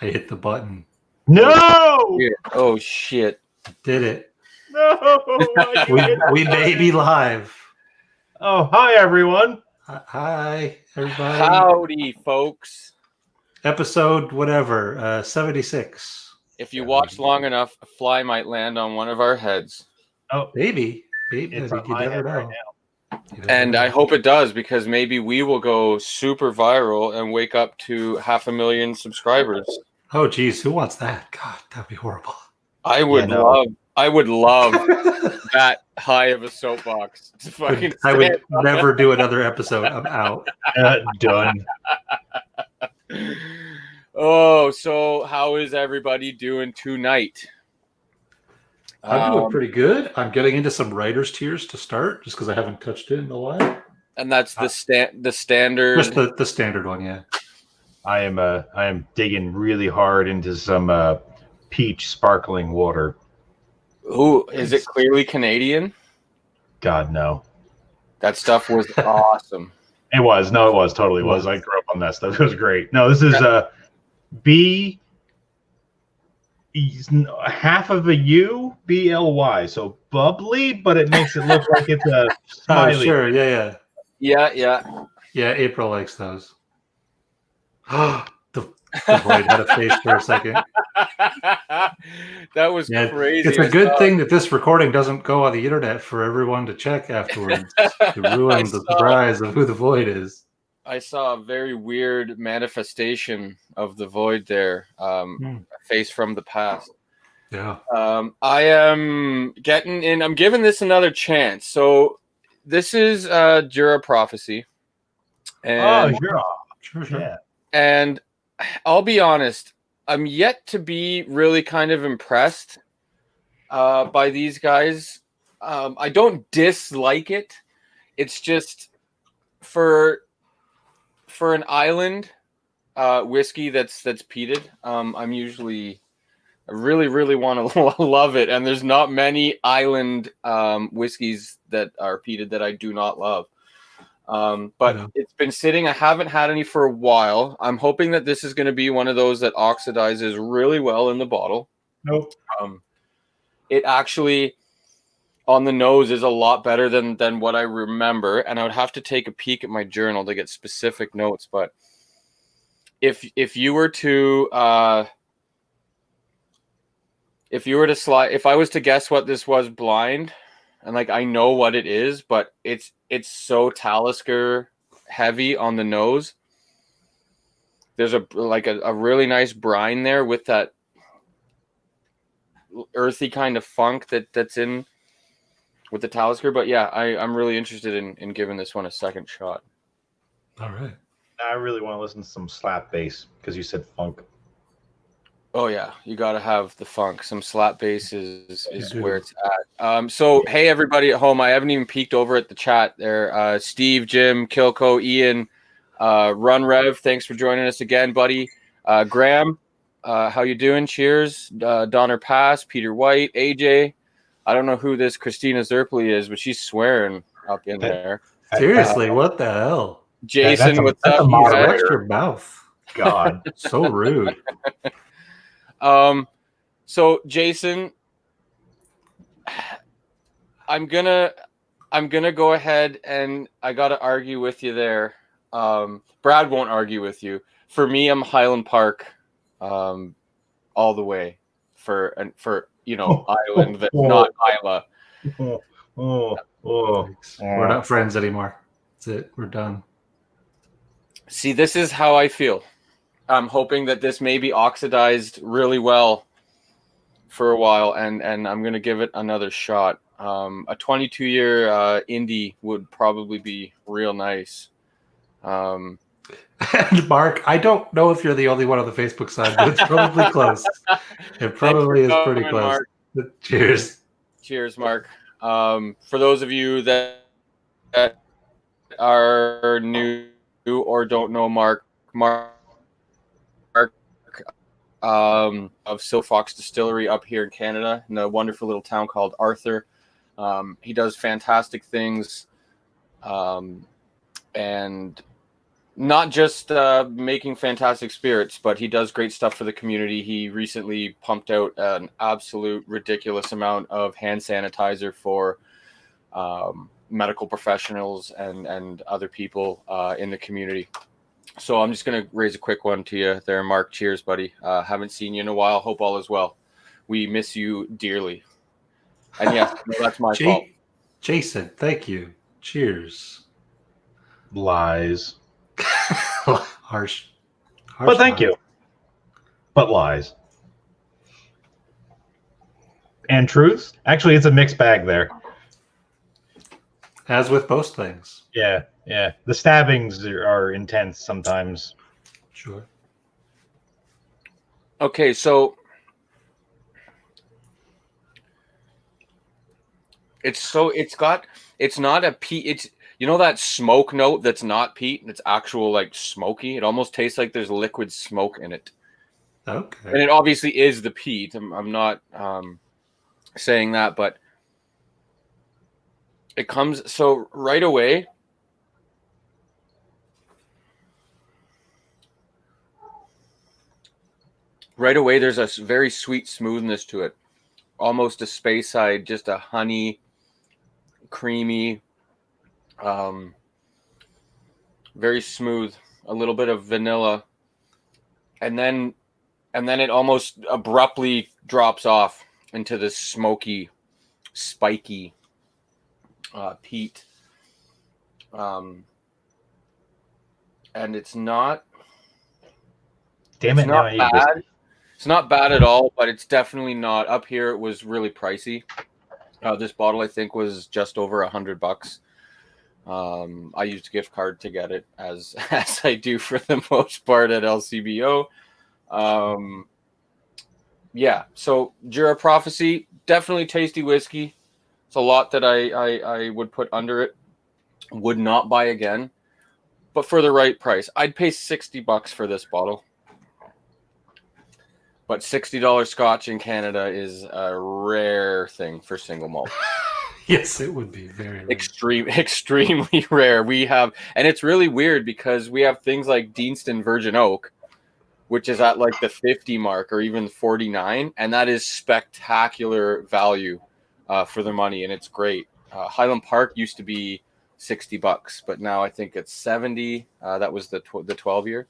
I hit the button. No! Oh shit! Did it? No! We may be live. Oh, hi everyone. Hi, everybody. Howdy, folks. Episode whatever, 76. If you watch long enough, a fly might land on one of our heads. Oh, Maybe. it's on You my never head know. right now. And I hope it does, because maybe we will go super viral and wake up to 500,000 subscribers. Oh, geez, who wants that? God, that'd be horrible. I would love that high of a soapbox to fucking I would never do another episode. I'm out. Done. Oh, so how is everybody doing tonight? I'm doing pretty good. I'm getting into some writer's tears to start, just because I haven't touched it in a while. And that's the standard. Just the standard one, yeah. I am digging really hard into some peach sparkling water. Ooh, is it clearly Canadian? God, no. That stuff was awesome. It was. No, it was. Totally was. I grew up on that stuff. It was great. No, this is B. Half of a U, BLY. So bubbly, but it makes it look like it's a smiley. Oh, sure. Yeah. Yeah. Yeah, April likes those. the void had a face for a second. That was crazy. It's a good thing that this recording doesn't go on the internet for everyone to check afterwards to ruin the surprise of who the void is. I saw a very weird manifestation of the void there. A face from the past. Yeah. I am getting in. I'm giving this another chance. So this is Jura Prophecy. And, Sure. Yeah. And I'll be honest, I'm yet to be really kind of impressed by these guys. I don't dislike it. It's just for an island whiskey that's peated. I'm usually I really want to love it, and there's not many island whiskeys that are peated that I do not love. But it's been sitting. I haven't had any for a while. I'm hoping that this is going to be one of those that oxidizes really well in the bottle. Nope. It actually, on the nose, is a lot better than what I remember. And I would have to take a peek at my journal to get specific notes. But if you were to if I was to guess what this was blind, and like I know what it is, but it's so Talisker heavy on the nose. There's a really nice brine there with that earthy kind of funk that's in with the Talisker. But yeah, I'm really interested in giving this one a second shot. All right. I really want to listen to some slap bass because you said funk. Oh yeah, you got to have the funk. Some slap bass is where it's at. So hey everybody at home, I haven't even peeked over at the chat there. Steve, Jim, Kilco, Ian, Run Rev, thanks for joining us again, buddy. Graham, how you doing? Cheers. Donner Pass, Peter White, AJ. I don't know who this Christina Zerpli is, but she's swearing up in there. Seriously, what the hell? Jason, what's up? Watch your mouth. God, so rude. So Jason, I'm gonna go ahead and I gotta argue with you there. Brad won't argue with you. For me, I'm Highland Park, all the way for Island, that's not Isla. We're not friends anymore. That's it. We're done. See, this is how I feel. I'm hoping that this may be oxidized really well for a while, and I'm going to give it another shot. A 22-year indie would probably be real nice. And Mark, I don't know if you're the only one on the Facebook side, but it's probably close. It probably is pretty close. Mark. Cheers. Cheers, Mark. For those of you that are new or don't know Mark of Silfox Distillery up here in Canada, in a wonderful little town called Arthur. He does fantastic things, and not just making fantastic spirits, but he does great stuff for the community. He recently pumped out an absolute ridiculous amount of hand sanitizer for medical professionals and other people in the community. So I'm just going to raise a quick one to you there, Mark. Cheers, buddy. Haven't seen you in a while. Hope all is well. We miss you dearly. And yes, that's my fault. Jason, thank you. Cheers. Lies. Harsh. But thank you. But lies. And truth? Actually, it's a mixed bag there. As with most things. Yeah, yeah. The stabbings are intense sometimes. Sure. Okay, so it's not a peat. It's, you know, that smoke note that's not peat, it's actual like smoky. It almost tastes like there's liquid smoke in it. Okay. And it obviously is the peat. I'm not saying that, but it comes so right away. Right away, there's a very sweet smoothness to it, almost a space side, just a honey, creamy, very smooth, a little bit of vanilla, and then it almost abruptly drops off into this smoky, spiky peat, and it's not. Damn it! It's not bad. It's not bad at all, but it's definitely not. Up here, it was really pricey. This bottle, I think, was just over $100. I used a gift card to get it, as I do for the most part at LCBO. Yeah, so Jura Prophecy, definitely tasty whiskey. It's a lot that I would put under it. Would not buy again, but for the right price, I'd pay $60 for this bottle. But $60 Scotch in Canada is a rare thing for single malt. Yes, it would be very rare. Extremely rare. We have, and it's really weird because we have things like Deanston Virgin Oak, which is at like the 50 mark or even 49, and that is spectacular value for the money, and it's great. Highland Park used to be $60, but now I think it's 70. That was the 12 year.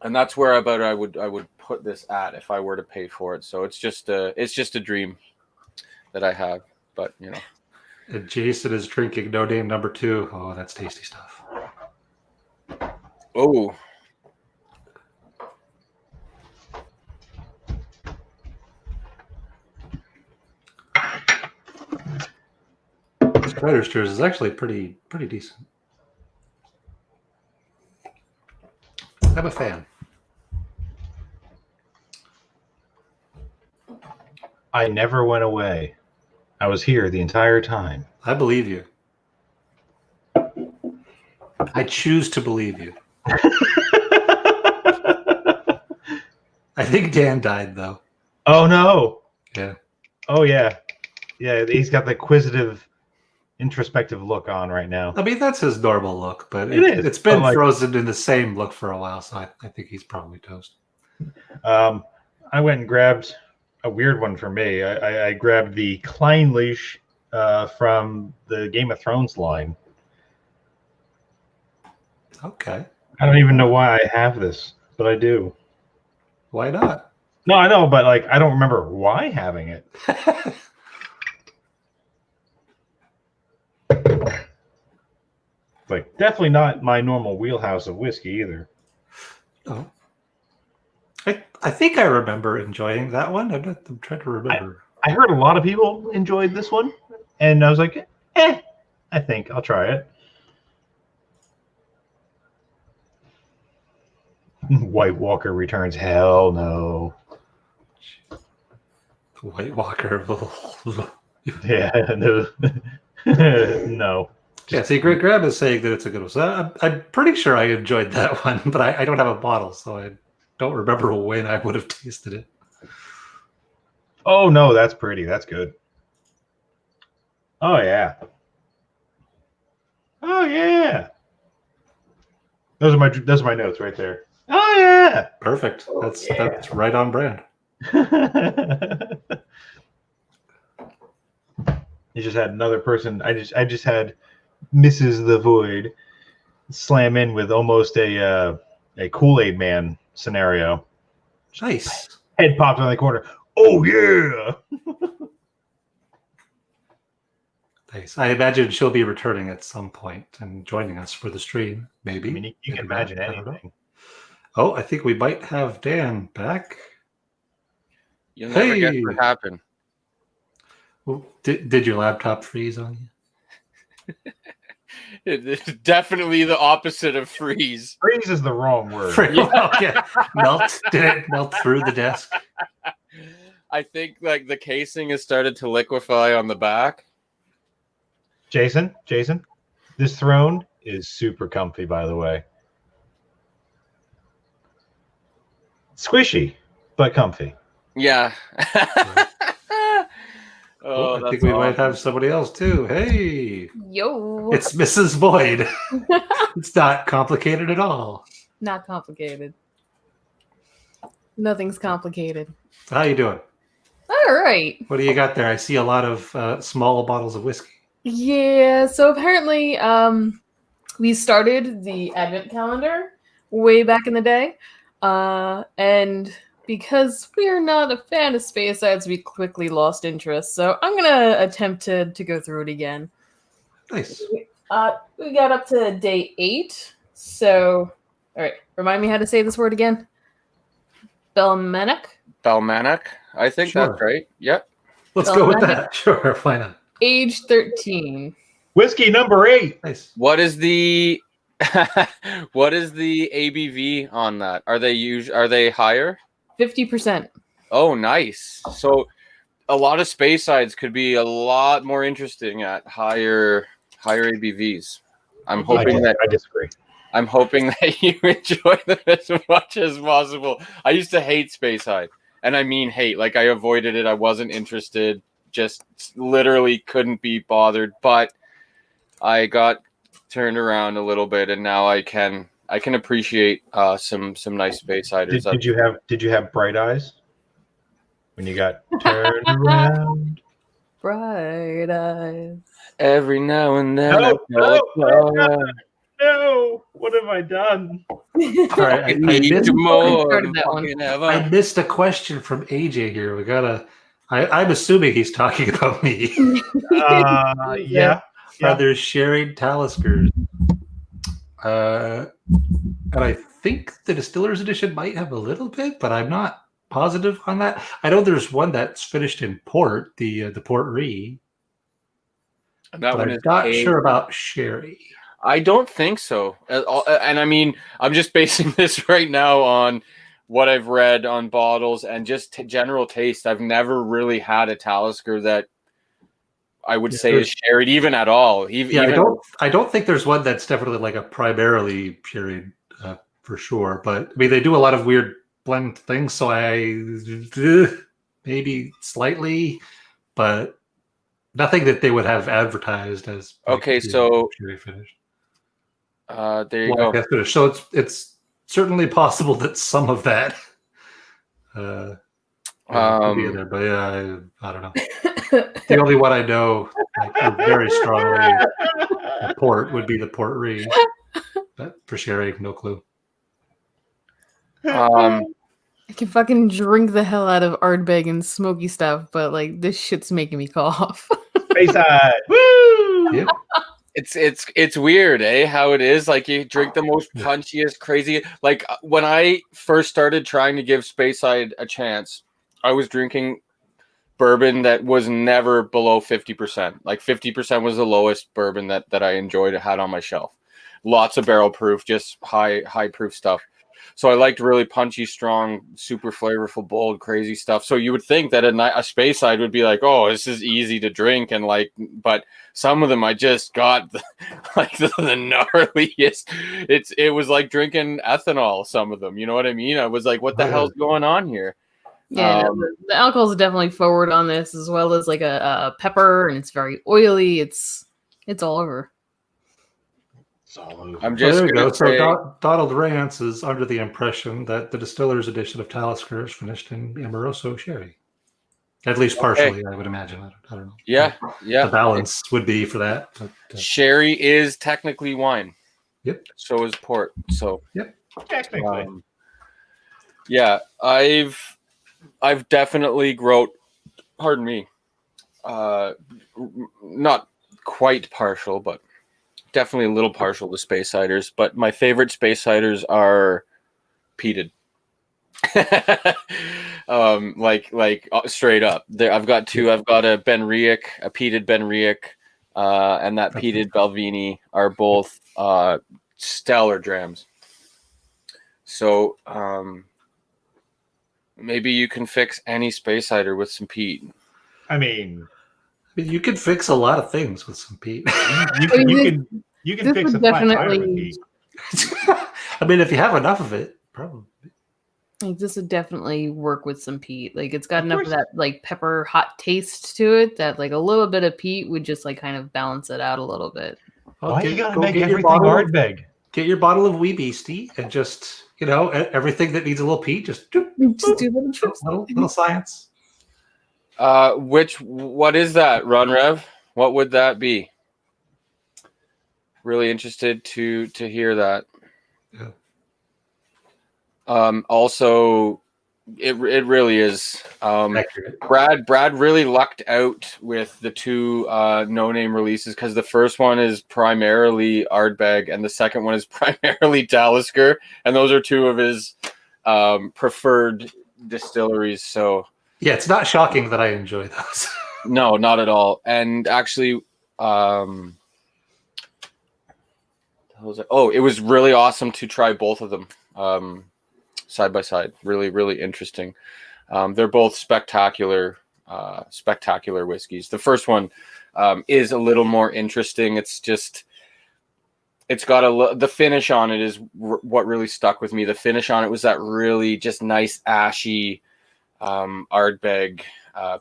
And that's where I would put this at if I were to pay for it. So it's just a dream that I have. But you know, and Jason is drinking No Name number 2. Oh, that's tasty stuff. Oh, Strider's Cheers is actually pretty decent. I'm a fan. I never went away. I was here the entire time. I believe you. I choose to believe you. I think Dan died, though. Oh, no. Yeah. Oh, yeah. Yeah, he's got the inquisitive, introspective look on right now. I mean, that's his normal look, but it's been frozen in the same look for a while, so I think he's probably toast. I went and grabbed a weird one for me. I grabbed the Kleinlich from the Game of Thrones line. Okay. I don't even know why I have this, but I do. Why not? No, I know, but like I don't remember why having it. Like definitely not my normal wheelhouse of whiskey either. Oh. I think I remember enjoying that one. I'm trying to remember. I heard a lot of people enjoyed this one, and I was like, I think I'll try it. White Walker returns. Hell no. White Walker. Yeah, no. No. Yeah, see, Graham is saying that it's a good one. So I'm pretty sure I enjoyed that one, but I don't have a bottle, so I don't remember when I would have tasted it. Oh, no, that's pretty. That's good. Oh, yeah. Oh, yeah. Those are my notes right there. Oh yeah. Perfect. That's right on brand. You just had another person. I just had Mrs. the Void slam in with almost a Kool-Aid Man scenario. Nice. Head popped on the corner. Oh yeah. Nice. I imagine she'll be returning at some point and joining us for the stream. Maybe. I mean, you can imagine anything. Oh, I think we might have Dan back. You'll never guess what happened. Well, did your laptop freeze on you? It's definitely the opposite of freeze. Freeze is the wrong word. Okay. Melt? Did it melt through the desk? I think like the casing has started to liquefy on the back. Jason, this throne is super comfy, by the way. Squishy, but comfy. Yeah. Oh, I think we might have somebody else too. Hey. Yo. It's Mrs. Void. It's not complicated at all. Not complicated. Nothing's complicated. So how you doing? All right. What do you got there? I see a lot of small bottles of whiskey. Yeah, so apparently we started the advent calendar way back in the day. And because we are not a fan of space ads, we quickly lost interest. So I'm going to attempt to go through it again. Nice. We got up to day 8. So, all right, remind me how to say this word again. Belmanic? Belmanic? I think that's right. Yep. Let's go with that. Sure, why not? Age 13. Whiskey number 8. Nice. What is the ABV on that? Are they higher? 50%. Oh, nice. So a lot of space sides could be a lot more interesting at higher ABVs. I disagree. I'm hoping that you enjoy them as much as possible. I used to hate space side, and I mean hate. Like I avoided it. I wasn't interested. Just literally couldn't be bothered. But I got turned around a little bit, and now I can appreciate some nice space ciders. Did you have bright eyes when you got turned around? Bright eyes. Every now and then. No, what have I done? All right, I missed a question from AJ here. We gotta. I'm assuming he's talking about me. Yeah. Are there sharing Taliskers? And I think the Distiller's Edition might have a little bit, but I'm not positive on that. I know there's one that's finished in port, the Port Re. And that one I'm is not sure about sherry. I don't think so. And I mean, I'm just basing this right now on what I've read on bottles and just general taste. I've never really had a Talisker that I would say is sherried even at all. I don't think there's one that's definitely like a primarily sherried for sure. But I mean, they do a lot of weird blend things, so maybe slightly, but nothing that they would have advertised as okay. So sherry finished. There you go. So it's certainly possible that some of that could be in there, but yeah, I don't know. The only one I know very strongly port would be the Port Re, but for sherry, no clue. I can fucking drink the hell out of Ardbeg and smoky stuff, but like this shit's making me cough. Bayside, woo! Yep. It's weird, eh? How it is. Like you drink the most punchiest, crazy. Like when I first started trying to give Speyside a chance, I was drinking bourbon that was never below 50%. Like 50% was the lowest bourbon that I enjoyed, had on my shelf. Lots of barrel proof, just high proof stuff. So I liked really punchy, strong, super flavorful, bold, crazy stuff. So you would think that a Speyside would be like, oh, this is easy to drink, and like, but some of them I just got the gnarliest. It was like drinking ethanol. Some of them, you know what I mean? I was like, what the hell's going on here? Yeah, the alcohol is definitely forward on this, as well as like a pepper, and it's very oily. It's all over. It's all over. I'm Oh, just there we go. gonna So say, Donald Rance is under the impression that the distiller's edition of Talisker is finished in Amoroso sherry. At least partially, I would imagine. I don't know. yeah. The balance would be for that. But, Sherry is technically wine. Yep. So is port. So Technically. yeah, I've definitely grown. Pardon me. Not quite partial, but definitely a little partial to space ciders. But my favorite space ciders are peated. Straight up. There, I've got two. I've got a Benriach, a peated Benriach, and that peated Balvenie are both stellar drams. So maybe you can fix any space cider with some peat. I mean, you could fix a lot of things with some peat. you can fix a flat tire with peat. I mean, if you have enough of it, probably. Like, this would definitely work with some peat. Like, it's got enough of that like pepper hot taste to it that like a little bit of peat would just like kind of balance it out a little bit. Why you gotta make everything Ardbeg? Get your bottle of Wee Beastie and just, everything that needs a little peat, just do little science. What is that, Ron Rev? What would that be? Really interested to hear that. Yeah. Also, it really is. Accurate. Brad really lucked out with the two no-name releases because the first one is primarily Ardbeg and the second one is primarily Talisker, and those are two of his preferred distilleries. So yeah, it's not shocking that I enjoy those. No, not at all. And actually, it was really awesome to try both of them side by side. Really, really interesting. They're both spectacular whiskeys. The first one is a little more interesting. It's got the finish on it is what really stuck with me. The finish on it was that really just nice ashy Ardbeg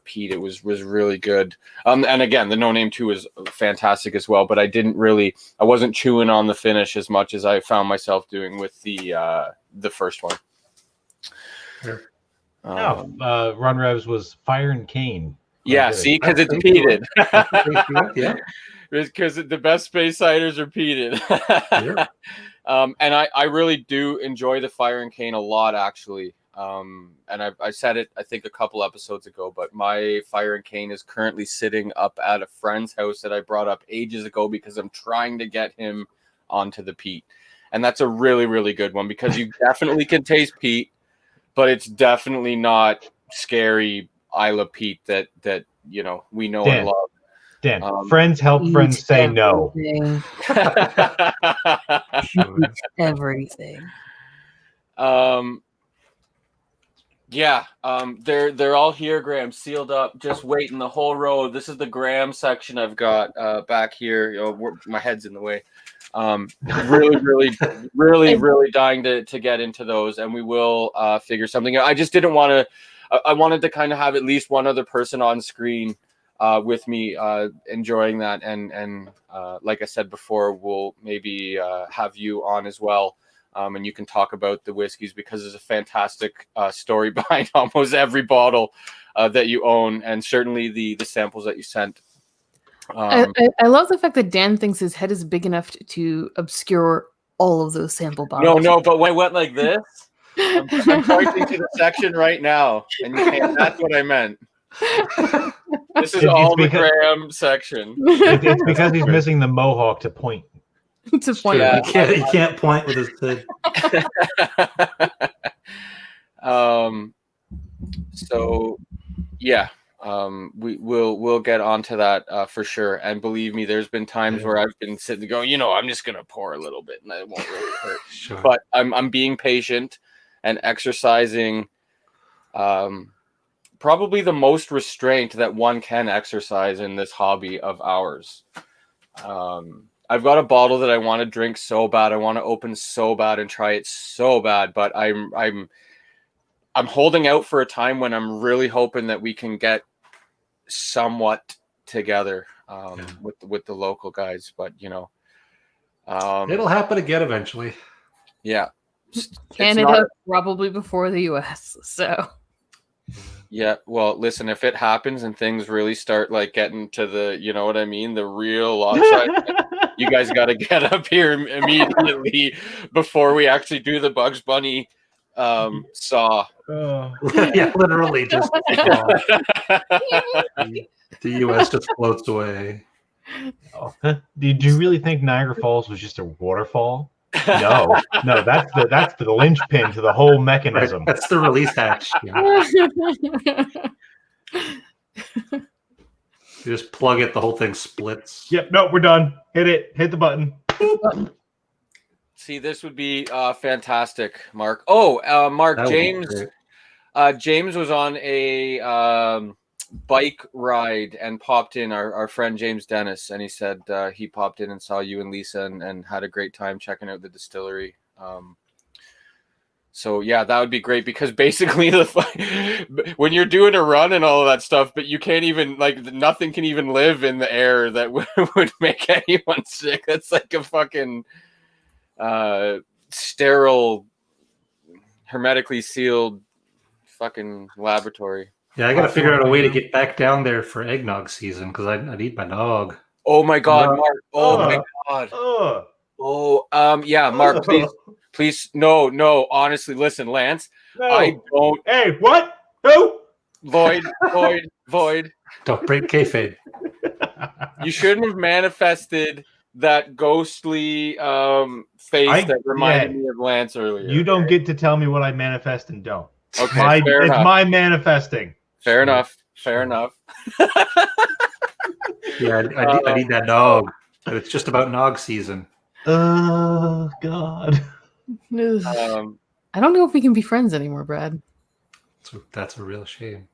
peat. It was really good. And again, the No Name 2 is fantastic as well, but I wasn't chewing on the finish as much as I found myself doing with the first one. Sure. Ron Revs was Fire and Cane. Yeah, see, because it's peated. Yeah. Because the best space ciders are peated. Yeah. And I really do enjoy the Fire and Cane a lot, actually. And I said it, I think, a couple episodes ago, but my Fire and Cane is currently sitting up at a friend's house that I brought up ages ago because I'm trying to get him onto the peat. And that's a really, really good one because you definitely can taste peat, but it's definitely not scary Isla peat that we know and love. Dan, friends help friends say no. Everything. Yeah, they're all here, Graham, sealed up, just waiting the whole row. This is the Graham section I've got back here. My head's in the way. Really dying to get into those, and we will figure something out. I just didn't want to. I wanted to kind of have at least one other person on screen with me enjoying that, and like I said before, we'll maybe have you on as well. And you can talk about the whiskeys because there's a fantastic story behind almost every bottle that you own, and certainly the samples that you sent. I love the fact that Dan thinks his head is big enough to obscure all of those sample bottles. No, but when I went like this, I'm pointing to the section right now, and you can't. That's what I meant. This is all the Graham section. It's because he's missing the mohawk to point. To point. Yeah, he can't point with his head. So yeah, we'll get onto that for sure. And believe me, there's been times where I've been sitting going, I'm just gonna pour a little bit and it won't really hurt. Sure. But I'm being patient and exercising probably the most restraint that one can exercise in this hobby of ours. I've got a bottle that I want to drink so bad. I want to open so bad and try it so bad, but I'm holding out for a time when I'm really hoping that we can get somewhat together with the local guys. But It'll happen again eventually. Yeah. Canada probably before the US. So yeah, well, listen, if it happens and things really start like getting to the, you know what I mean, the real long side, you guys got to get up here immediately before we actually do the Bugs Bunny saw. Yeah, literally just the US just floats away. Did you really think Niagara Falls was just a waterfall? No, that's the linchpin to the whole mechanism. Right, that's the release hatch. You just plug it, the whole thing splits. Yep, no, we're done. Hit the button. See, this would be fantastic, Mark. Oh, Mark, James was on a bike ride and popped in, our friend James Dennis, and he said he popped in and saw you and Lisa and had a great time checking out the distillery. So yeah, that would be great, because basically when you're doing a run and all of that stuff, but you can't even, like, nothing can even live in the air that would make anyone sick. That's like a fucking sterile, hermetically sealed fucking laboratory. Yeah, I got to figure out a way to get back down there for eggnog season, because I need my nog. Oh my God, Mark! Oh my God! Yeah, Mark, please, no. Honestly, listen, Lance, no. I don't. Hey, what? Who? Void. Don't break kayfabe. You shouldn't have manifested that ghostly face that reminded me of Lance earlier. You don't get to tell me what I manifest and don't. Okay, it's my manifesting. Fair enough. Yeah, I need that nog. It's just about nog season. Oh God. I don't know if we can be friends anymore, Brad. That's a real shame.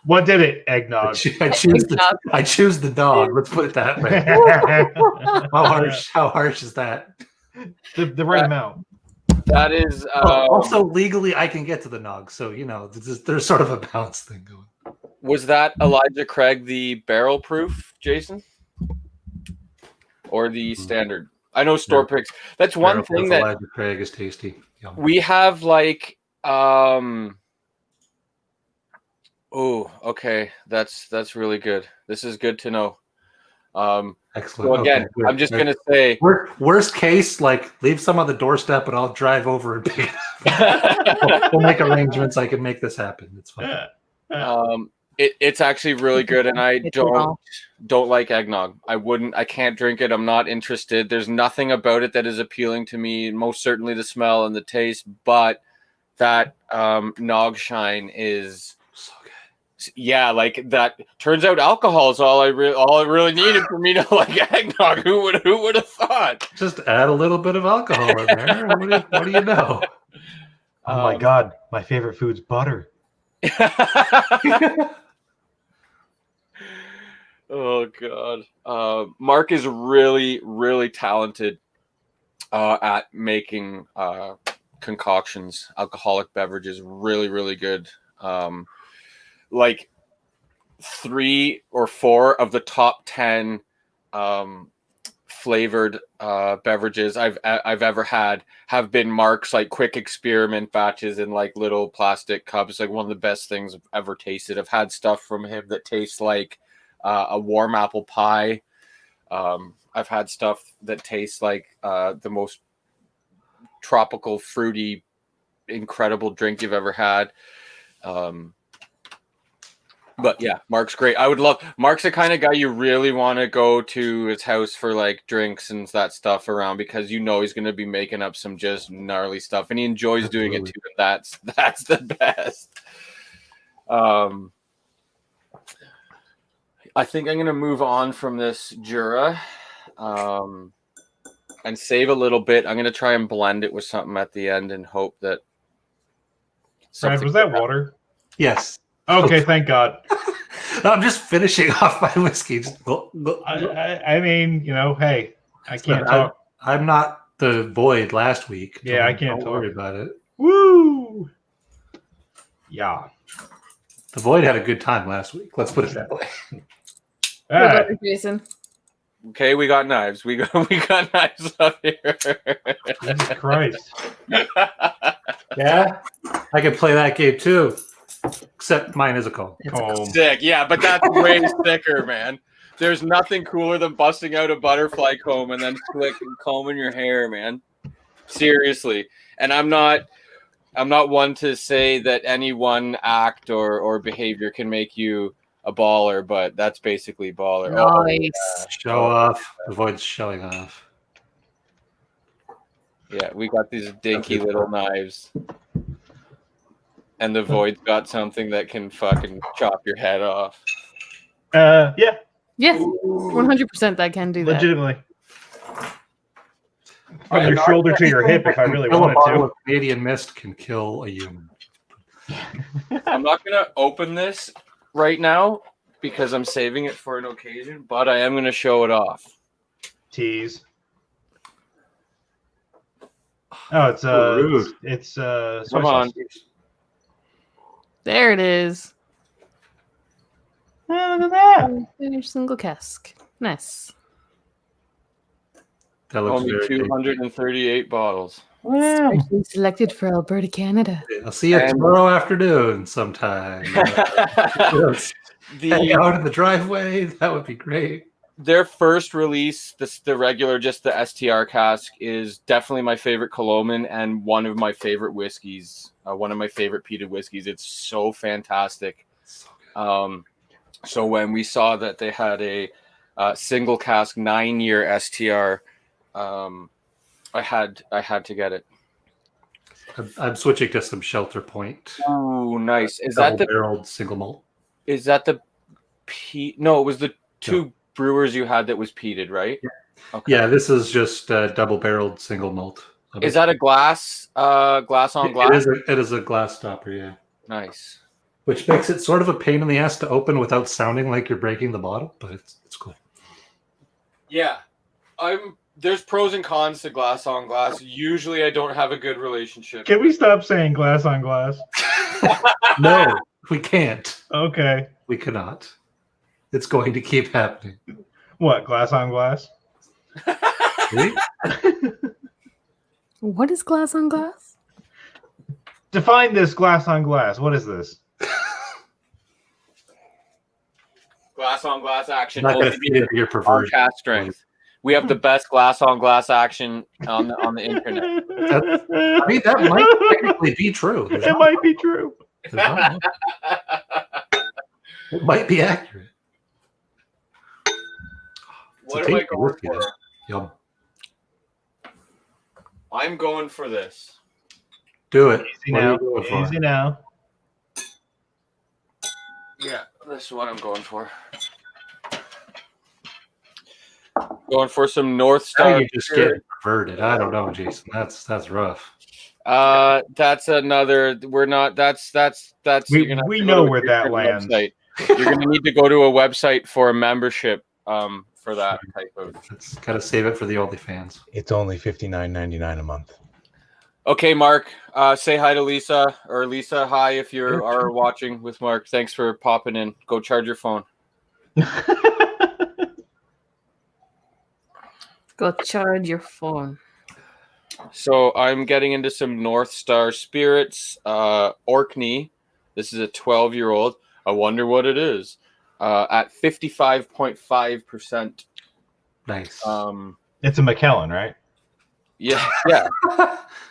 What did it? Eggnog. I choose the dog. Let's put it that way. How harsh is that? The right amount. That is also legally I can get to the nog, so there's sort of a balance thing going. Was that Elijah Craig the barrel proof, Jason? Or the standard? I know store picks. That's one thing that Elijah Craig is tasty. Yum. We have like oh, okay. That's really good. This is good to know. Excellent. So again, okay, I'm just gonna say, worst case, like, leave some on the doorstep and I'll drive over and pick it up. We'll make arrangements. I can make this happen. It's fine. It's actually really good, and I don't like eggnog. I can't drink it. I'm not interested. There's nothing about it that is appealing to me. Most certainly the smell and the taste, but that nog shine is so good. Yeah, like that. Turns out alcohol is all I really needed for me to like eggnog. Who would have thought? Just add a little bit of alcohol in there. What do you know? Oh my God, my favorite food's butter. Oh God, Mark is really, really talented at making concoctions, alcoholic beverages. Really, really good. Like 3 or 4 of the top 10 flavored beverages I've ever had have been Mark's like quick experiment batches in like little plastic cups. Like one of the best things I've ever tasted. I've had stuff from him that tastes like a warm apple pie. I've had stuff that tastes like the most tropical, fruity, incredible drink you've ever had. But yeah, Mark's great. Mark's the kind of guy you really want to go to his house for like drinks and that stuff around, because you know he's going to be making up some just gnarly stuff, and he enjoys doing it too. And that's the best. I think I'm going to move on from this Jura and save a little bit. I'm going to try and blend it with something at the end and hope that. Brad, was that water? Yes. Okay, thank God. I'm just finishing off my whiskey. I mean, hey, I can't talk. I'm not the Void last week. Yeah, I can't don't worry about it. Woo! Yeah. The Void had a good time last week. Let's put it that way. What about you, Jason? Okay, we got knives. We got knives up here. Jesus Christ. Yeah, I can play that game too. Except mine is a comb. Sick, yeah, but that's way sicker, man. There's nothing cooler than busting out a butterfly comb and then combing your hair, man. Seriously, and I'm not one to say that any one act or behavior can make you a baller, but that's basically baller. Nice. Show off. Avoid showing off. Yeah, we got these dinky little knives. And the Void's got something that can fucking chop your head off. Yeah. Yes, 100% that can do that. Legitimately. From your shoulder to your hip, if I really wanted to. Canadian Mist can kill a human. I'm not gonna open this right now because I'm saving it for an occasion, but I am gonna show it off. Tease. Oh, it's rude. It's Come on. There it is. Oh, look at that. Finished single cask. Nice. That looks Only very 238 bottles. Wow. Specially selected for Alberta, Canada. I'll see you tomorrow afternoon sometime. Hang out in the driveway. That would be great. Their first release, the regular, just the STR cask, is definitely my favorite Coloman and one of my favorite whiskeys. One of my favorite peated whiskeys. It's so fantastic. So when we saw that they had a single cask 9-year STR, I had to get it. I'm switching to some Shelter Point. Oh, nice. Is that the barreled single malt? Is that the No, it was the two brewers you had that was peated, right? Yeah. Okay. Yeah, this is just double barreled single malt. Is that a glass on glass? It is a glass stopper, yeah. Nice. Which makes it sort of a pain in the ass to open without sounding like you're breaking the bottle, but it's cool. Yeah. There's pros and cons to glass on glass. Usually I don't have a good relationship. Can we stop saying glass on glass? No, we can't. Okay. We cannot. It's going to keep happening. What, glass on glass? See? What is glass on glass? Define this glass on glass. What is this? Glass on glass action. I'm not going to feed into your perversion. Cast strength. We have the best glass on glass action on the internet. I mean, that might technically be true. It might be true. It might be accurate. What am I going for? Yum. I'm going for this. Do it. Easy now. Easy now. Yeah, this is what I'm going for. Going for some North Star. You just get perverted. I don't know, Jason. That's rough. That's another. We're not. That's. We know where that lands. Website. You're gonna need to go to a website for a membership. For that type of. Let's gotta save it for the OnlyFans. It's only $59.99 a month. Okay, Mark. Say hi to Lisa, or Lisa, hi if you are watching with Mark. Thanks for popping in. Go charge your phone. Go charge your phone. So I'm getting into some North Star Spirits. Orkney. This is a 12-year-old. I wonder what it is. At 55.5%. Nice. It's a McKellen, right? Yeah.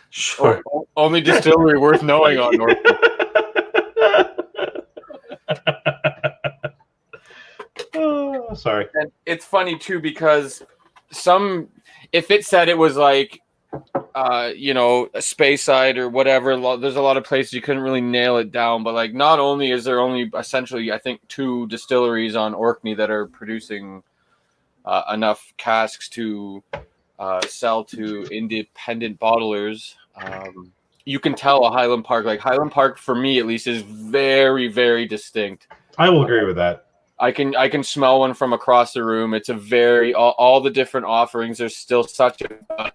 Sure. Only distillery worth knowing on North. Oh, sorry. And it's funny too because if it said it was like, a space side or whatever, there's a lot of places you couldn't really nail it down. But like, not only is there only essentially, I think, 2 distilleries on Orkney that are producing enough casks to sell to independent bottlers. You can tell a Highland Park, for me at least, is very, very distinct. I will agree with that. I can smell one from across the room. It's a very all the different offerings. There's still such a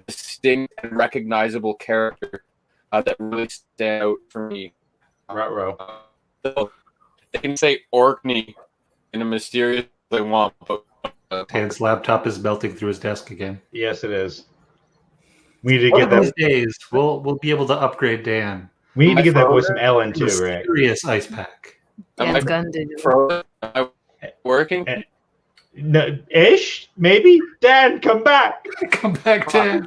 distinct and recognizable character that really stand out for me. Ruh-roh. So they can say Orkney in a mysterious way they want, but Dan's laptop is melting through his desk again. Yes, it is. We need to One get of these that. days, we'll be able to upgrade Dan. We need to get that frozen? boy some Ellen To a too, right? serious ice pack. Am Dan's I gone digital. frozen? Am I working? No, ish, maybe. Dan, come back. Come back, Dan.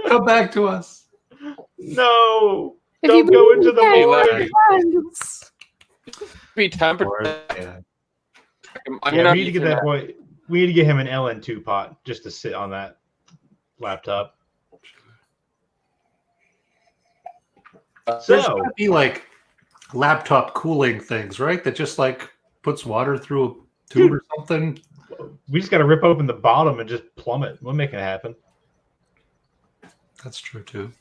Come back to us. No, If you don't go believe into in the Hey, void. Larry. friends. Be tempered. Or, yeah. I'm Yeah, gonna we need to get that boy. We need to get him an LN2 pot just to sit on that laptop. There's So gotta be like laptop cooling things, right? That just like puts water through a tube or something. we just got to rip open the bottom and just plumb it. We'll make it happen. That's true too.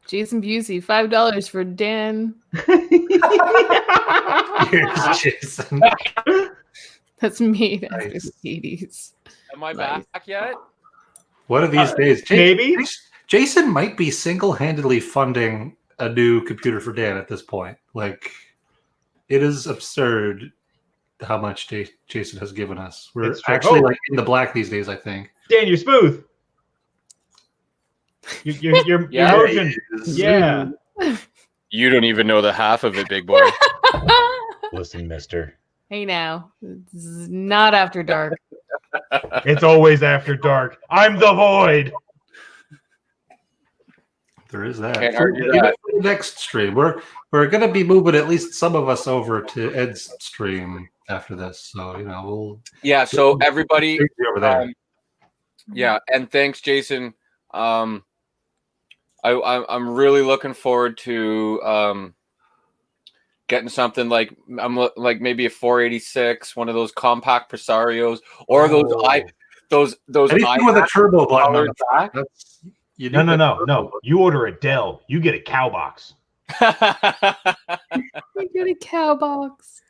Jason Busey, $5 for Dan. Here's Jason. That's made Nice. after Hades. Am I Nice. back yet? One of these days, maybe. Jason might be single-handedly funding a new computer for Dan at this point. Like, it is absurd how much Jason has given us. We're It's true. actually Oh. like in the black these days, I think. Dan, you're smooth. Your Yeah. motion. Yeah. You don't even know the half of it, big boy. Listen, mister. Hey now, it's not after dark. It's always after dark. I'm the void. There is that. Can't For argue the that. next stream, we're going to be moving at least some of us over to Ed's stream after this. So we'll Yeah. So everybody, take you over there. yeah, and thanks, Jason. I'm really looking forward to getting something like maybe a 486, one of those compact Presarios, or those anything with a turbo button on the back. That's you No, need no, that no, turbo no. button. You order a Dell, you get a cow box. You get a cow box.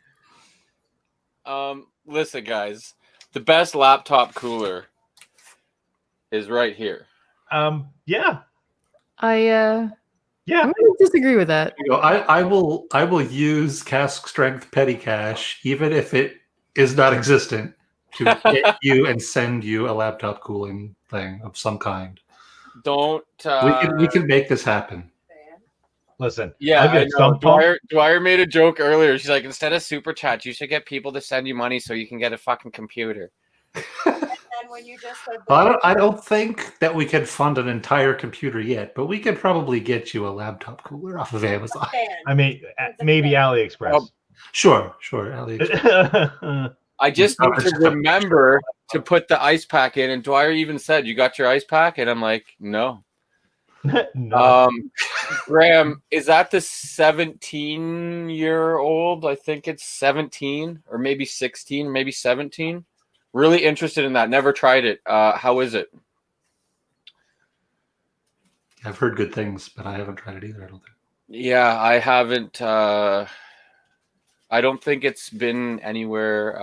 Listen, guys, the best laptop cooler is right here. Yeah. I'm Yeah. going to disagree with that. I will use cask strength petty cash even if it is not existent to get you and send you a laptop cooling thing of some kind. Don't We can make this happen. Listen. Yeah, I'll I get know. some pump. Dwyer made a joke earlier. She's like, instead of super chat, you should get people to send you money so you can get a fucking computer. And when you just said I don't think that we can fund an entire computer yet, but we could probably get you a laptop cooler off of Amazon. I mean, maybe AliExpress. Sure, AliExpress. I just need to remember to put the ice pack in. And Dwyer even said, "You got your ice pack?" And I'm like, "No." No. Graham, is that the 17-year-old? I think it's 17 or maybe 16, maybe 17. Really interested in that. Never tried it. How is it? I've heard good things, but I haven't tried it either, I don't think. Yeah, I haven't. I don't think it's been anywhere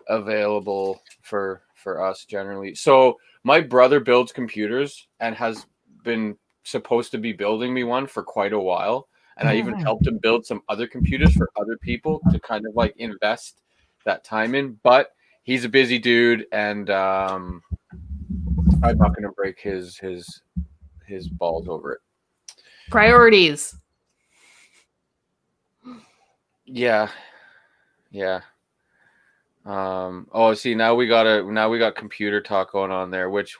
available for us generally. So my brother builds computers and has been supposed to be building me one for quite a while. And I even helped him build some other computers for other people to kind of like invest that time in. But he's a busy dude, and I'm not going to break his balls over it. Priorities. Yeah. See, now we got computer talk going on there, which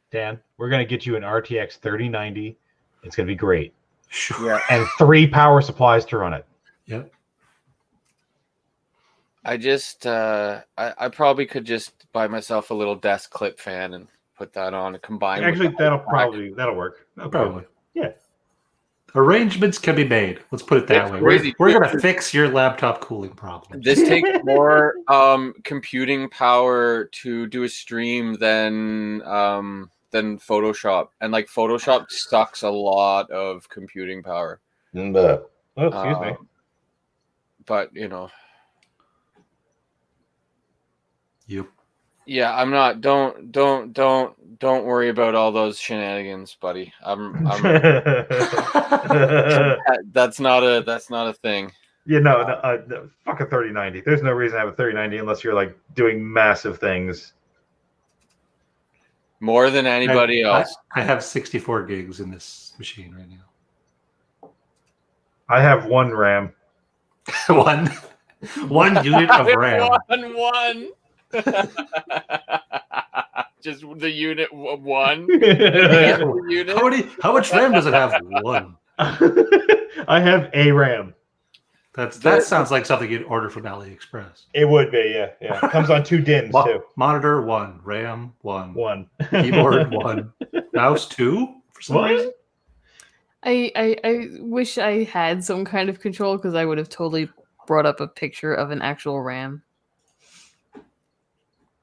Dan, we're going to get you an RTX 3090. It's going to be great. Sure. Yeah. And 3 power supplies to run it. Yep. I just I probably could just buy myself a little desk clip fan and put that on and combine. Actually, with that'll work. Probably. Yeah. Arrangements can be made. Let's put it that It's way. crazy. We're going to fix your laptop cooling problem. This takes more computing power to do a stream than Photoshop, and like Photoshop sucks a lot of computing power. Oh, excuse me. But Yep. yeah, I'm not. Don't worry about all those shenanigans, buddy. I'm that's not a thing. No, fuck a 3090. There's no reason to have a 3090 unless you're like doing massive things. More than anybody else. I have 64 gigs in this machine right now. I have 1 RAM. one unit of RAM. One. Just the unit one. How much RAM does it have? 1. I have a RAM. That sounds like something you'd order from AliExpress. It would be, yeah. It comes on 2 DIMMs too. Monitor 1, RAM 1, 1, keyboard 1, mouse 2 for some reason. I wish I had some kind of control because I would have totally brought up a picture of an actual RAM.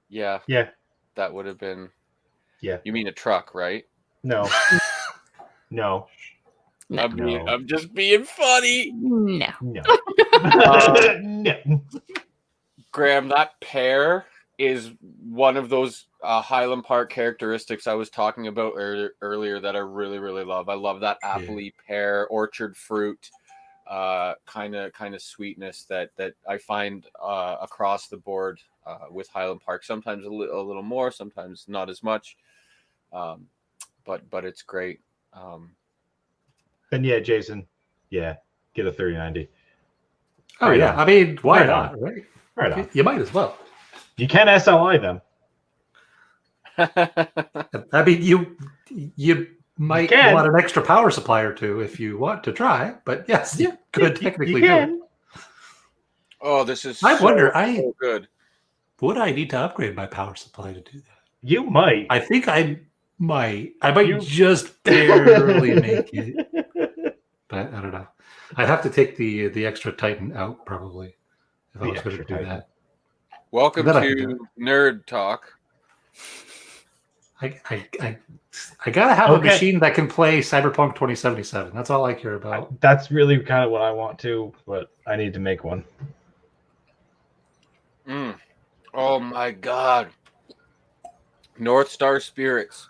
Yeah. That would have been. Yeah. You mean a truck, right? No. I'm just being funny. No. No. Graham, that pear is one of those Highland Park characteristics I was talking about earlier that I really, really love. I love that appley pear, orchard fruit, kind of sweetness that I find across the board with Highland Park. Sometimes a little more, sometimes not as much, but it's great. Then Jason, get a 3090. Oh right yeah, on. I mean, why Right not? on. Right? Right on. You might as well. You can SLI them. I mean, you might want an extra power supply or two if you want to try, but yes, you could technically do it. Oh, this is I wonder, so good. Would I need to upgrade my power supply to do that? You might. I think I might. I might just barely make it. But I don't know. I'd have to take the extra Titan out probably if I was going to do that. Welcome to Nerd Talk. I gotta have a machine that can play Cyberpunk 2077. That's all I care about. That's really kind of what I want to, but I need to make one. Oh my god. North Star Spirits.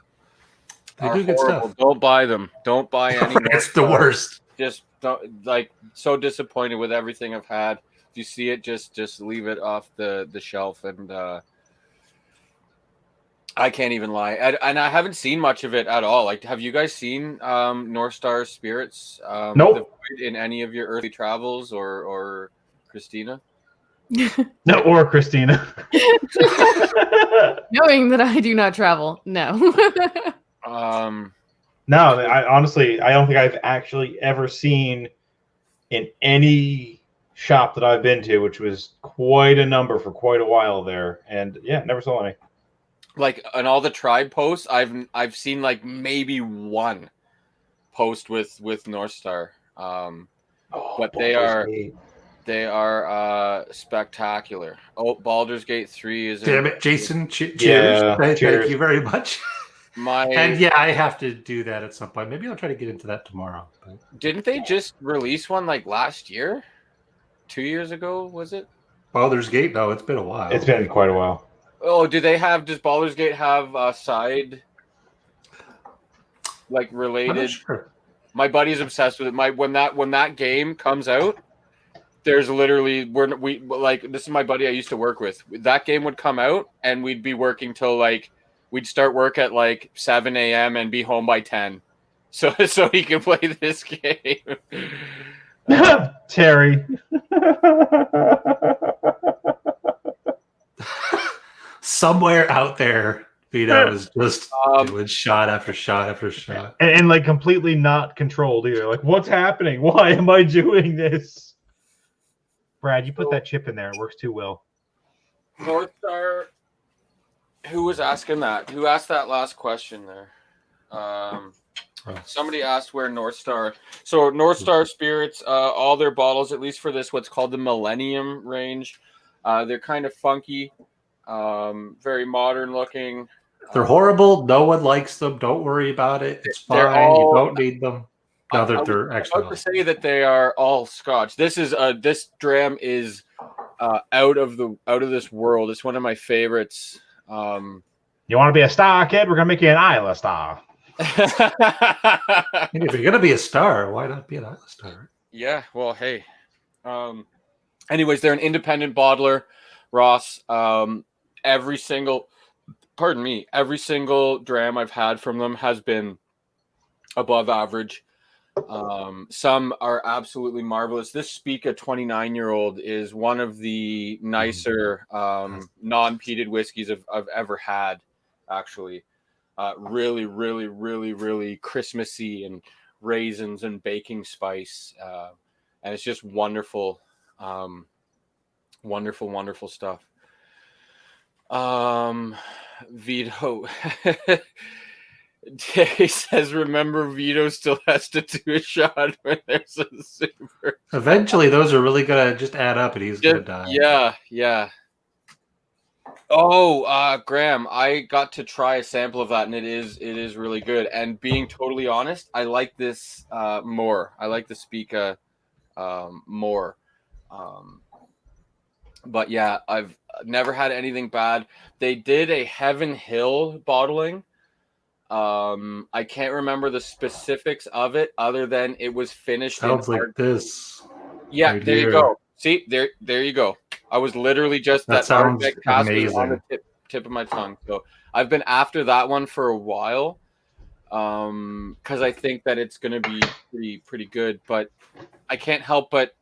They do good stuff. Don't buy them. Don't buy any. It's the worst. Just don't, so disappointed with everything I've had. If you see it, just leave it off the shelf, and I can't even lie. And I haven't seen much of it at all. Like, have you guys seen North Star Spirits? Nope. In any of your earthly travels, or Christina? No, or Christina. Knowing that I do not travel, no. No, I honestly, I don't think I've actually ever seen in any shop that I've been to, which was quite a number for quite a while there, and never saw any. Like on all the tribe posts, I've seen like maybe one post with North Star, but they are spectacular. Oh, Baldur's Gate 3 is. Damn it, Jason! Cheers! Yeah, Thank cheers. you very much. And I have to do that at some point. Maybe I'll try to get into that tomorrow. But... Didn't they just release one like last year? 2 years ago, was it? Baldur's Gate? No, it's been a while. It's been quite a while. Oh, does Baldur's Gate have a side like related? I'm not sure. My buddy's obsessed with it. When that game comes out, there's literally we this is my buddy I used to work with. That game would come out and we'd be working till we'd start work at 7 a.m. and be home by 10. So he can play this game. Terry. Somewhere out there, Vito is just doing shot after shot after shot. And completely not controlled either. Like, what's happening? Why am I doing this? Brad, you put that chip in there. It works too well. North Star. Who was asking that? Who asked that last question there? Somebody asked where North Star. So North Star Spirits, all their bottles, at least for this, what's called the Millennium range, they're kind of funky, very modern looking. They're horrible. No one likes them. Don't worry about it. It's fine. You don't need them. No, they're actually. I would say that they are all Scotch. This dram is out of this world. It's one of my favorites. You want to be a star, kid? We're gonna make you an Isla star. If you're gonna be a star, why not be an Isla star? Yeah. Well, hey, Anyways, they're an independent bottler, Ross. Every single dram I've had from them has been above average. Some are absolutely marvelous. This Spica 29-year-old is one of the nicer non-peated whiskeys I've ever had, actually. Really, really, really, really Christmassy and raisins and baking spice. And it's just wonderful. Wonderful stuff. Vito Terry says, remember, Vito still has to do a shot when there's a super. Eventually, those are really gonna just add up, and he's gonna die. Yeah. Oh, Graham, I got to try a sample of that, and it is really good. And being totally honest, I like this more. I like the Spica more. But yeah, I've never had anything bad. They did a Heaven Hill bottling. I can't remember the specifics of it, other than it was finished. Sounds like this. Yeah, right there here. you go. See, there you go. I was literally just That sounds cast was amazing. on the tip of my tongue. So I've been after that one for a while, because I think that it's going to be pretty good. But I can't help but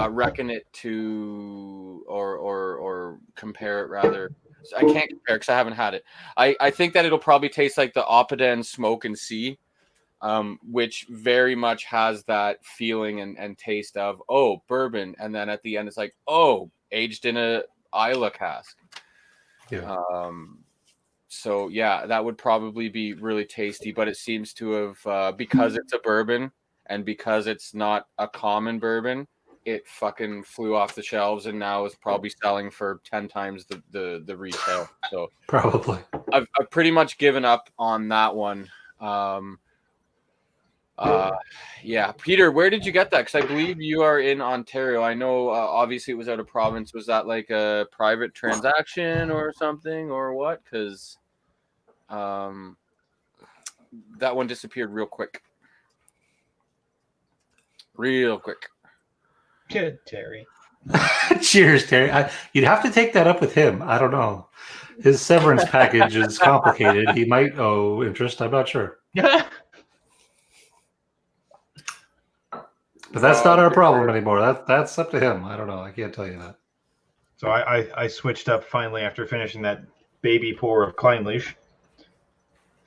reckon it to or compare it rather. I can't compare because I haven't had it. I think that it'll probably taste like the Oppidan Smoke and See, which very much has that feeling and taste of, oh, bourbon. And then at the end, it's like, oh, aged in a Isla cask. Yeah. So, yeah, that would probably be really tasty. But it seems to have, because it's a bourbon and because it's not a common bourbon, it fucking flew off the shelves and now is probably selling for 10 times the retail. So probably I've pretty much given up on that one. Yeah, Peter, where did you get that? Because I believe you are in Ontario. I know obviously it was out of province. Was that like a private transaction or something or what? Because that one disappeared real quick. Good, Terry. Cheers, Terry. You'd have to take that up with him. I don't know. His severance package is complicated. He might owe interest. I'm not sure. Yeah. But that's not our problem anymore. That's up to him. I don't know. I can't tell you that. So I switched up finally after finishing that baby pour of Kleinlich.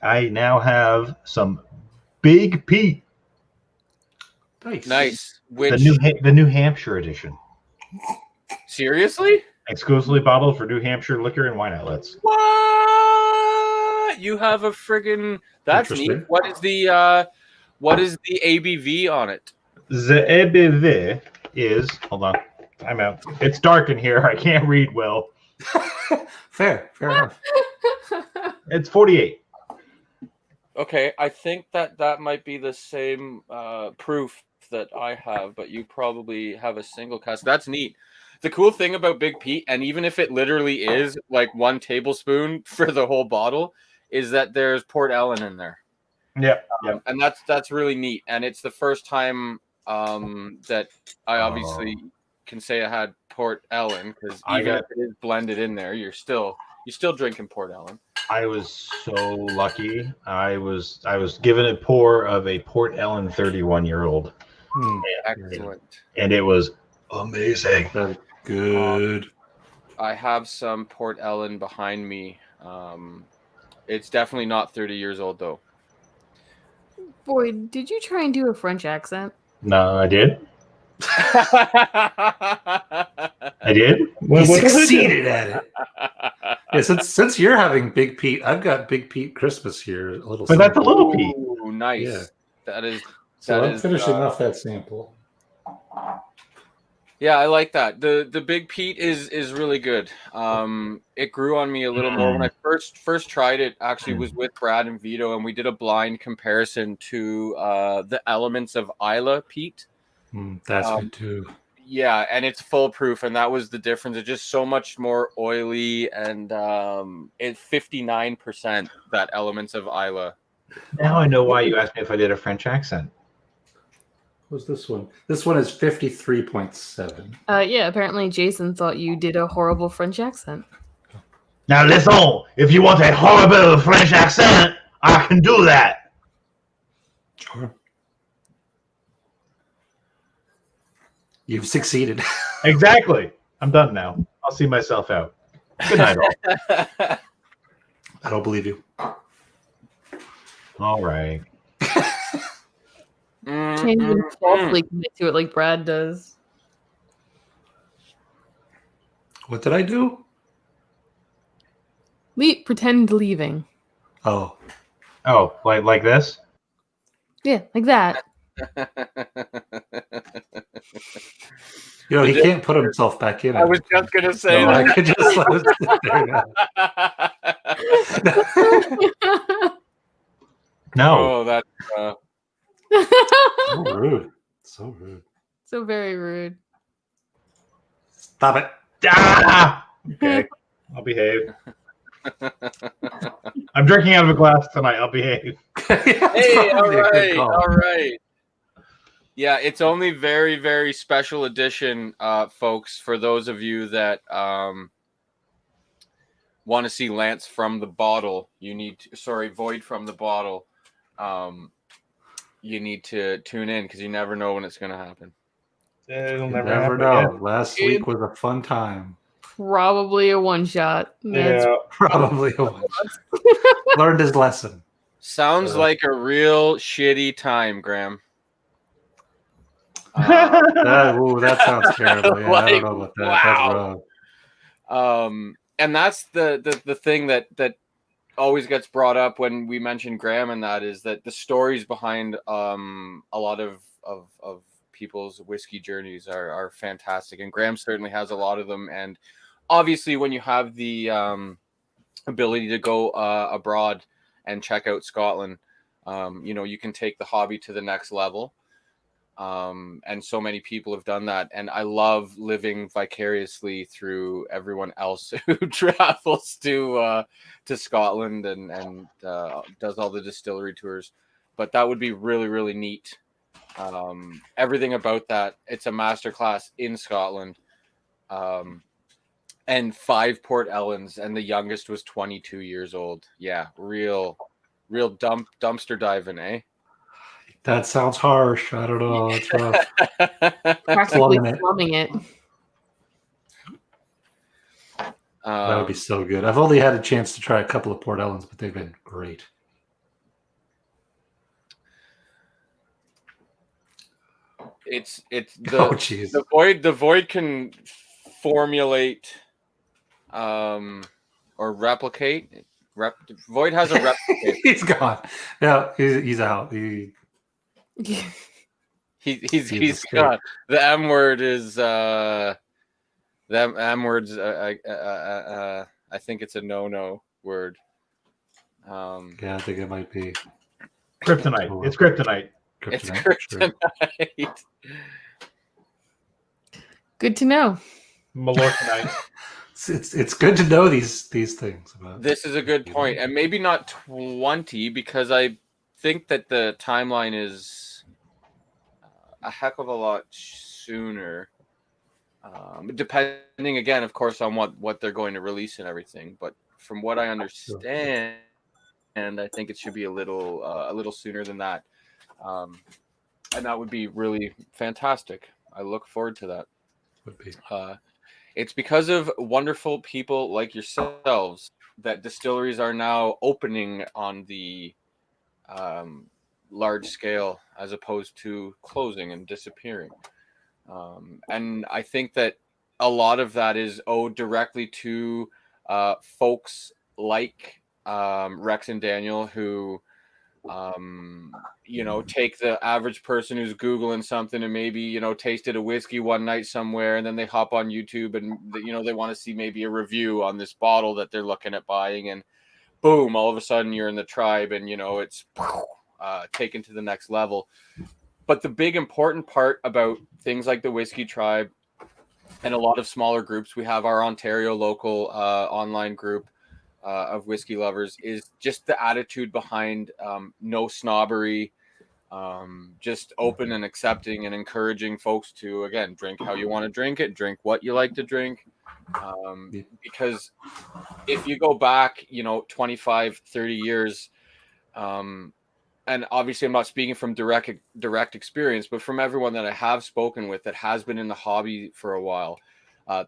I now have some Big Pete. Nice. Which The New Hampshire edition. Seriously? Exclusively bottled for New Hampshire liquor and wine outlets. What? You have a friggin' that's neat. What is the ABV on it? The ABV is, hold on, I'm out. It's dark in here. I can't read well. Fair enough. It's 48. Okay, I think that might be the same proof that I have, but you probably have a single cask. That's neat. The cool thing about Big Pete, and even if it literally is like 1 tablespoon for the whole bottle, is that there's Port Ellen in there. Yeah. And that's really neat. And it's the first time that I obviously can say I had Port Ellen, because even if it is blended in there, you're still drinking Port Ellen. I was so lucky. I was given a pour of a Port Ellen 31-year-old. Excellent. And it was amazing. Good. I have some Port Ellen behind me. It's definitely not 30 years old though. Boy, did you try and do a French accent? No, I did. I did. He succeeded at it. Yeah, since you're having Big Pete, I've got Big Pete Christmas here. But that's a little Pete. Ooh, nice. Yeah. That is. So I'm finishing off that sample. Yeah, I like that. The Big Pete is really good. It grew on me a little more when I first tried it. Actually, was with Brad and Vito, and we did a blind comparison to the elements of Isla Pete. That's good too. Yeah, and it's foolproof, and that was the difference. It's just so much more oily, and it's 59% that elements of Isla. Now I know why you asked me if I did a French accent. What's this one? This one is 53.7. Yeah, apparently Jason thought you did a horrible French accent. Now listen, if you want a horrible French accent, I can do that. Sure. You've succeeded. Exactly. I'm done now. I'll see myself out. Good night, all. I don't believe you. All right. Can't even falsely commit to it like Brad does. What did I do? Pretend leaving. Oh. Oh, like this? Yeah, like that. You know, he can't put himself back in. I was just gonna say no, that. I could just let him sit there now. No. Oh, that's So rude. So rude. So very rude. Stop it. Ah! Okay. I'll behave. I'm drinking out of a glass tonight. I'll behave. Hey, all right. Yeah, it's only very, very special edition, folks, for those of you that want to see Lance from the bottle. Void from the bottle. You need to tune in because you never know when it's going to happen. It'll Never happen know. again. Last week was a fun time. Probably a one shot. Yeah. Probably a one. Learned his lesson. Sounds like a real shitty time, Graham. That sounds terrible. Yeah, I don't know about that. Wow. That's rough. And that's the thing that always gets brought up when we mention Graham, and that is that the stories behind a lot of people's whiskey journeys are fantastic, and Graham certainly has a lot of them. And obviously, when you have the ability to go abroad and check out Scotland, you can take the hobby to the next level. And so many people have done that, and I love living vicariously through everyone else who travels to Scotland and does all the distillery tours. But that would be really, really neat. Everything about that, it's a masterclass in Scotland, and 5 Port Ellens, and the youngest was 22 years old. Yeah, real dumpster diving, eh? That sounds harsh. I don't know. It's rough. Practically slumming it. That would be so good. I've only had a chance to try a couple of Port Ellens, but they've been great. It's the void can formulate or replicate. Void has a replicate. He's gone. Yeah, he's out. He's gone. The M word is the M word's I think it's a no word. Yeah, I think it might be kryptonite. It's kryptonite. It's kryptonite. Sure. Good to know. Malorkinite. It's good to know these things. This is a good point, and maybe not 20 because I think that the timeline is a heck of a lot sooner. Depending again, of course, on what they're going to release and everything. But from what I understand, and I think it should be a little sooner than that. And that would be really fantastic. I look forward to that. Would be. It's because of wonderful people like yourselves that distilleries are now opening on the large scale as opposed to closing and disappearing. And I think that a lot of that is owed directly to folks like Rex and Daniel who take the average person who's Googling something and maybe, tasted a whiskey one night somewhere, and then they hop on YouTube and, they want to see maybe a review on this bottle that they're looking at buying, and boom, all of a sudden you're in the tribe and, it's taken to the next level. But the big important part about things like the Whiskey Tribe and a lot of smaller groups, we have our Ontario local online group of whiskey lovers, is just the attitude behind no snobbery, just open and accepting and encouraging folks to, again, drink how you want to drink it, drink what you like to drink. Because if you go back, 25, 30 years, and obviously I'm not speaking from direct experience, but from everyone that I have spoken with that has been in the hobby for a while,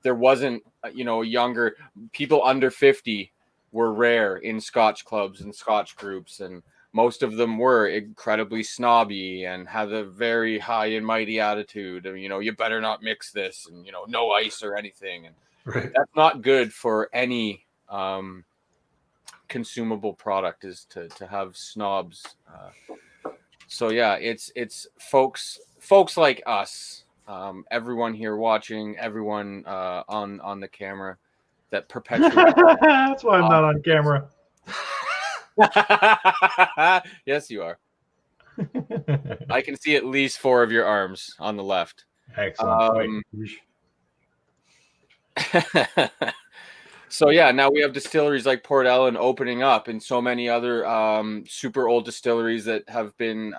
there wasn't, younger people under 50 were rare in Scotch clubs and Scotch groups, and most of them were incredibly snobby and had a very high and mighty attitude. And, you better not mix this, and, no ice or anything. And that's not good for any consumable product, is to have snobs. So yeah, it's folks like us, everyone here watching, everyone on the camera, that perpetuate. That's why I'm not on camera. Yes, you are. I can see at least 4 of your arms on the left. Excellent. So yeah, now we have distilleries like Port Ellen opening up, and so many other super old distilleries that have been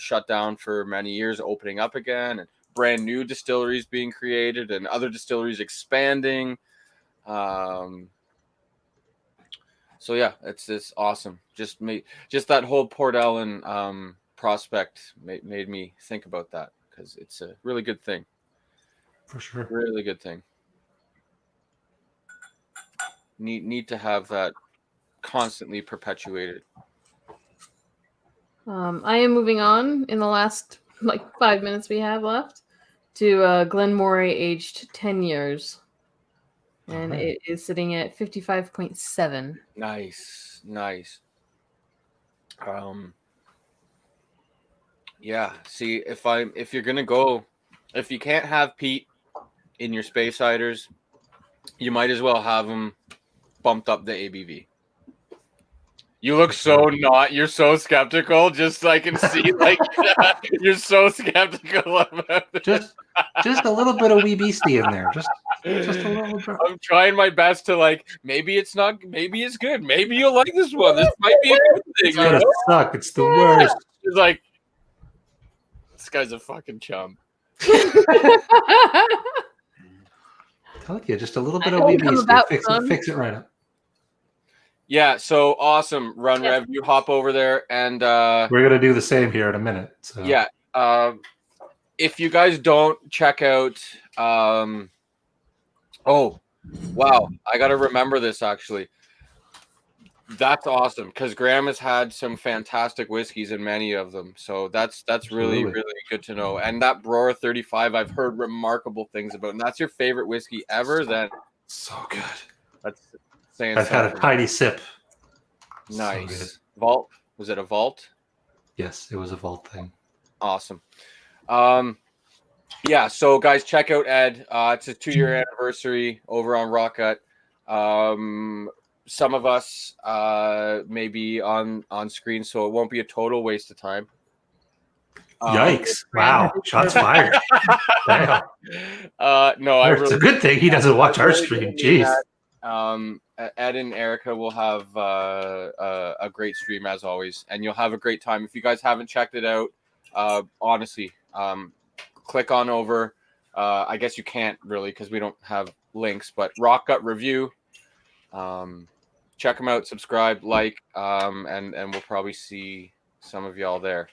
shut down for many years opening up again, and brand new distilleries being created, and other distilleries expanding. So yeah, it's awesome. Just that whole Port Ellen prospect made me think about that, because it's a really good thing. For sure. Really good thing. Need to have that constantly perpetuated. I am moving on in the last 5 minutes we have left to Glenmorangie, aged 10 years. And it is sitting at 55.7. Nice. Yeah. See, if you're gonna go, if you can't have peat in your space ciders, you might as well have them bumped up the ABV. You look you're so skeptical. Just so I can see, you're so skeptical about it. Just a little bit of wee beastie in there. Just a little bit. I'm trying my best to maybe it's maybe it's good. Maybe you'll like this one. This might be a good thing. It's gonna suck. It's the worst. It's like, this guy's a fucking chump. Tell you, just a little bit of wee beastie. Fix it right up. Yeah, so awesome. Rev, you hop over there, and we're gonna do the same here in a minute. So. Yeah. If you guys don't check out oh wow, I gotta remember this actually. That's awesome, because Graham has had some fantastic whiskeys in many of them. So that's really, really good to know. And that Brora 35 I've heard remarkable things about. And that's your favorite whiskey ever, then so good. That's saying I've had a tiny sip. Nice. So Vault. Was it a vault? Yes, it was a vault thing. Awesome. Yeah, so guys, check out Ed. It's a 2-year anniversary over on Rotgut. Some of us may be on screen, so it won't be a total waste of time. Yikes. Wow. Shots fired. Damn. No, it's a good thing he doesn't watch our stream. Jeez. Ed and Erica will have a great stream as always, and you'll have a great time. If you guys haven't checked it out, honestly, click on over. I guess you can't really because we don't have links, but Rotgut Review. Check them out, subscribe, like, and we'll probably see some of y'all there.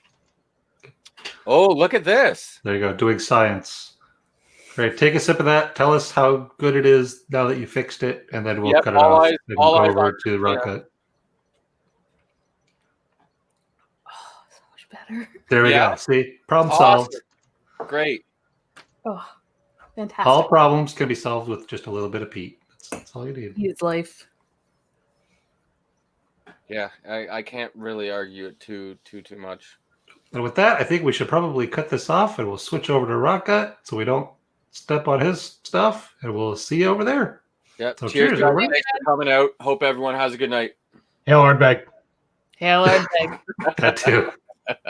Oh, look at this. There you go, doing science. Great. Take a sip of that. Tell us how good it is now that you fixed it, and then we'll cut it off and go over to Rotgut. Oh, so much better. There we go. See? Problem solved. Great. Oh, fantastic. All problems can be solved with just a little bit of peat. That's all you need. Peat's life. Yeah, I can't really argue it too much. And with that, I think we should probably cut this off, and we'll switch over to Rotgut so we don't step on his stuff, and we'll see you over there. Yep. So cheers, everyone. Thanks for coming out. Hope everyone has a good night. Hail Ardbeg. Hail Ardbeg. That too.